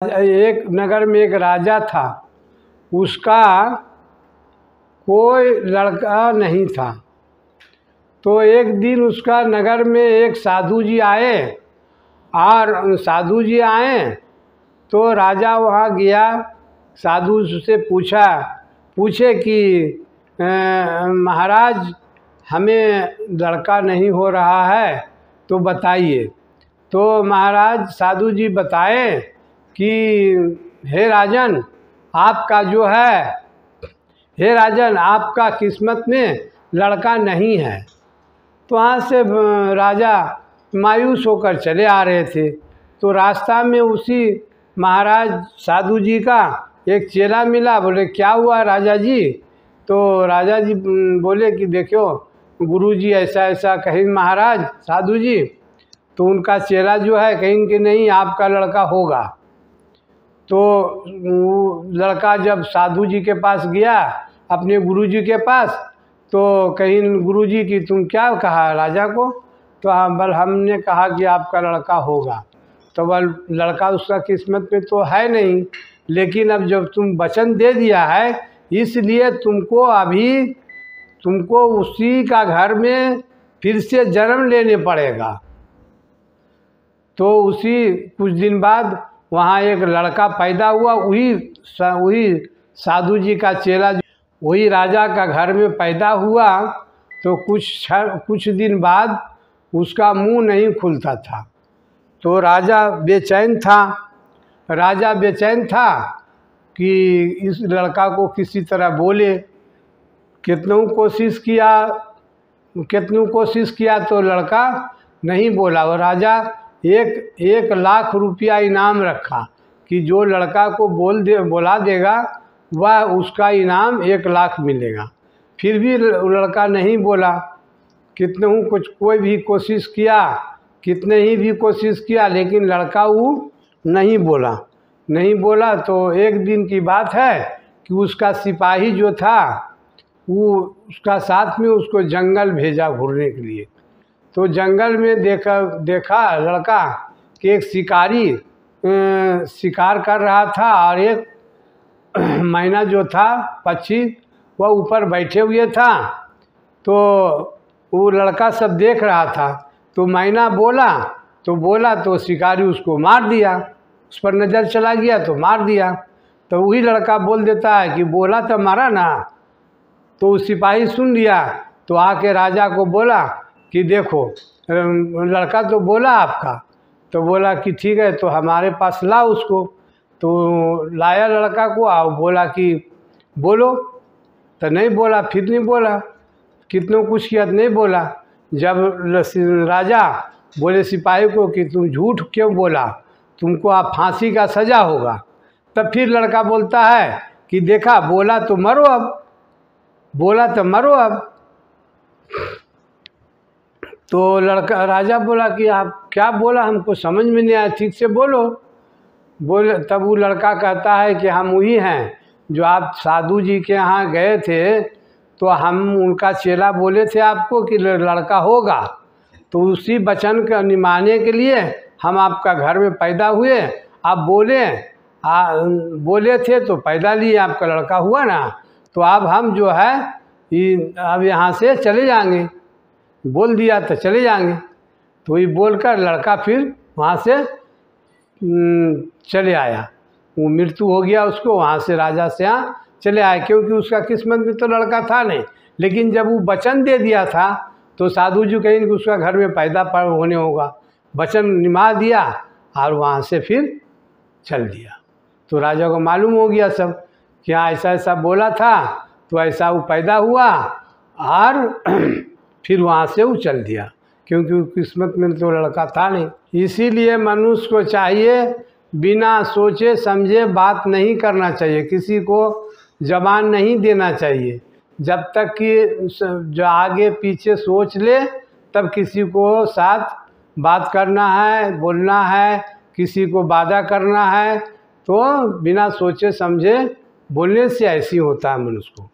एक नगर में एक राजा था। उसका कोई लड़का नहीं था। तो एक दिन उसका नगर में एक साधु जी आए और साधु जी आए तो राजा वहाँ गया। साधु से पूछे कि महाराज हमें लड़का नहीं हो रहा है तो बताइए। तो महाराज साधु जी बताए कि हे राजन आपका किस्मत में लड़का नहीं है। तो वहाँ से राजा मायूस होकर चले आ रहे थे। तो रास्ता में उसी महाराज साधु जी का एक चेला मिला। बोले क्या हुआ राजा जी? तो राजा जी बोले कि देखो गुरु जी ऐसा ऐसा कहीं महाराज साधु जी। तो उनका चेला जो है कहीं कि नहीं आपका लड़का होगा। तो लड़का जब साधु जी के पास गया अपने गुरु जी के पास तो कहीं गुरु जी कि तुम क्या कहा राजा को? तो बल हमने कहा कि आपका लड़का होगा। तो बल लड़का उसका किस्मत में तो है नहीं, लेकिन अब जब तुम वचन दे दिया है इसलिए तुमको उसी का घर में फिर से जन्म लेने पड़ेगा। तो उसी कुछ दिन बाद वहाँ एक लड़का पैदा हुआ। वही साधु जी का चेला वही राजा का घर में पैदा हुआ। तो कुछ दिन बाद उसका मुंह नहीं खुलता था। तो राजा बेचैन था कि इस लड़का को किसी तरह बोले। कितनों कोशिश किया तो लड़का नहीं बोला। वो राजा 1 लाख रुपया इनाम रखा कि जो लड़का को बोला देगा वह उसका इनाम 1 लाख मिलेगा। फिर भी लड़का नहीं बोला। कितने ही भी कोशिश किया लेकिन लड़का वो नहीं बोला। तो एक दिन की बात है कि उसका सिपाही जो था वो उसका साथ में उसको जंगल भेजा घूरने के लिए। तो जंगल में देखा लड़का कि एक शिकारी शिकार कर रहा था और एक मैना जो था पक्षी वह ऊपर बैठे हुए था। तो वो लड़का सब देख रहा था। तो मैना बोला तो शिकारी उसको मार दिया। उस पर नज़र चला गया तो मार दिया। तो वही लड़का बोल देता है कि बोला तो मारा ना। तो सिपाही सुन लिया तो आके राजा को बोला कि देखो लड़का तो बोला आपका। तो बोला कि ठीक है तो हमारे पास ला उसको। तो लाया लड़का को और बोला कि बोलो। तो नहीं बोला, फिर नहीं बोला, कितनों कुछ किया नहीं बोला। जब राजा बोले सिपाही को कि तुम झूठ क्यों बोला, तुमको आप फांसी का सज़ा होगा। तब फिर लड़का बोलता है कि देखा बोला तो मरो अब। तो राजा बोला कि आप क्या बोला, हमको समझ में नहीं आया, ठीक से बोले। तब वो लड़का कहता है कि हम वही हैं जो आप साधु जी के यहाँ गए थे तो हम उनका चेला बोले थे आपको कि लड़का होगा। तो उसी वचन का निभाने के लिए हम आपका घर में पैदा हुए। आप बोले थे तो पैदा लिए, आपका लड़का हुआ ना। तो अब हम जो है अब यहाँ से चले जाएंगे। बोल दिया तो चले जाएंगे। तो ये बोलकर लड़का फिर वहाँ से चले आया। वो मृत्यु हो गया उसको, वहाँ से राजा से यहाँ चले आए क्योंकि उसका किस्मत में तो लड़का था नहीं। लेकिन जब वो वचन दे दिया था तो साधु जी कहीं कि उसका घर में पैदा होने होगा, वचन निभा दिया और वहाँ से फिर चल दिया। तो राजा को मालूम हो गया सब कि हाँ ऐसा ऐसा बोला था तो ऐसा वो पैदा हुआ और फिर वहाँ से वो चल दिया क्योंकि किस्मत में तो लड़का था नहीं। इसीलिए मनुष्य को चाहिए बिना सोचे समझे बात नहीं करना चाहिए, किसी को जबान नहीं देना चाहिए। जब तक कि जो आगे पीछे सोच ले तब किसी को साथ बात करना है, बोलना है, किसी को वादा करना है। तो बिना सोचे समझे बोलने से ऐसी होता है मनुष्य को।